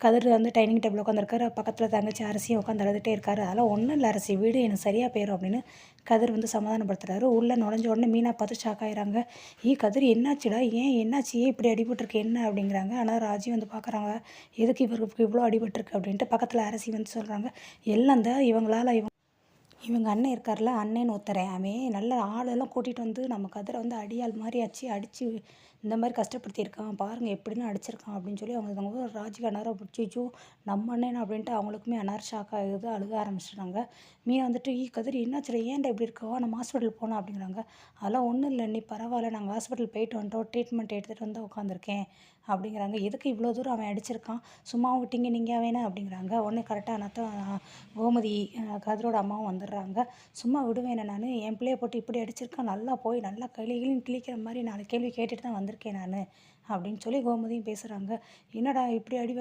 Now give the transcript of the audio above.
கதிர் வந்து dining table உட்காந்துருக்காரு. பக்கத்தில் தங்கச்சி அரசியும் உட்காந்து அழுதுகிட்டே இருக்காரு. அதெல்லாம் ஒன்றும் இல்லை அரசி, வீடு எனக்கு சரியாக போயிடும் அப்படின்னு கதிர் வந்து சமாதானப்படுத்துறாரு. உள்ளே நுழைஞ்ச உடனே மீனா பார்த்து ஷாக் ஆயிடுறாங்க. கதிர் என்னாச்சுடா, ஏன் என்னாச்சு, ஏன் இப்படி அடிபட்டிருக்கு என்ன அப்படிங்கிறாங்க. ஆனால் ராஜி வந்து பார்க்குறாங்க, எதுக்கு இவருக்கு இவ்வளோ அடிபட்டிருக்கு அப்படின்ட்டு. பக்கத்தில் அரசி வந்து சொல்கிறாங்க, எல்லாம் தான் இவங்களால் இவங்க அண்ணன் இருக்கார்ல, அண்ணேன்னு ஒருத்தரேன், அவன் நல்ல ஆளெல்லாம் கூட்டிகிட்டு வந்து நம்ம கதிரை வந்து அடியாள் மாதிரி அடித்து இந்த மாதிரி கஷ்டப்படுத்தியிருக்கான், பாருங்கள் எப்படின்னு அடிச்சிருக்கான் அப்படின்னு சொல்லி அவங்க ராஜிக்கு அந்நேரம் பிடிச்சிச்சோ நம்ம அண்ணன் அப்படின்ட்டு அவங்களுக்குமே அந்நேரம் ஷாக் ஆகுது, அழுக ஆரம்பிச்சிடுறாங்க. மீனா வந்துட்டு கதிர் என்னாச்சுடா, ஏன்டா இப்படி இருக்கா, நம்ம ஹாஸ்பிட்டல் போனோம் அப்படிங்கிறாங்க. அதெல்லாம் ஒன்றும் இல்லை நீ பரவாயில்ல, நாங்கள் ஹாஸ்பிட்டல் போயிட்டு வந்துட்டோம், ட்ரீட்மெண்ட் எடுத்துகிட்டு வந்து உட்காந்துருக்கேன் அப்படிங்கிறாங்க. எதுக்கு இவ்வளோ தூரம் அவன் அடிச்சிருக்கான், சும்மா விட்டீங்க நீங்கள் வேணா அப்படிங்கிறாங்க. உடனே கரெக்டாக நான் கோமதி கதிரோட அம்மாவும் வந்துடுறாங்க. சும்மா விடுவேனே நான், என் பிள்ளைய போட்டு இப்படி அடிச்சிருக்கான், நல்லா போய் நல்லா கிழிக்கிற மாதிரி 4 கேள்வி கேட்டுட்டு தான் வந்திருக்கேன் நான் அப்படின்னு சொல்லி கோமதியும் பேசுகிறாங்க. என்னடா இப்படி அடி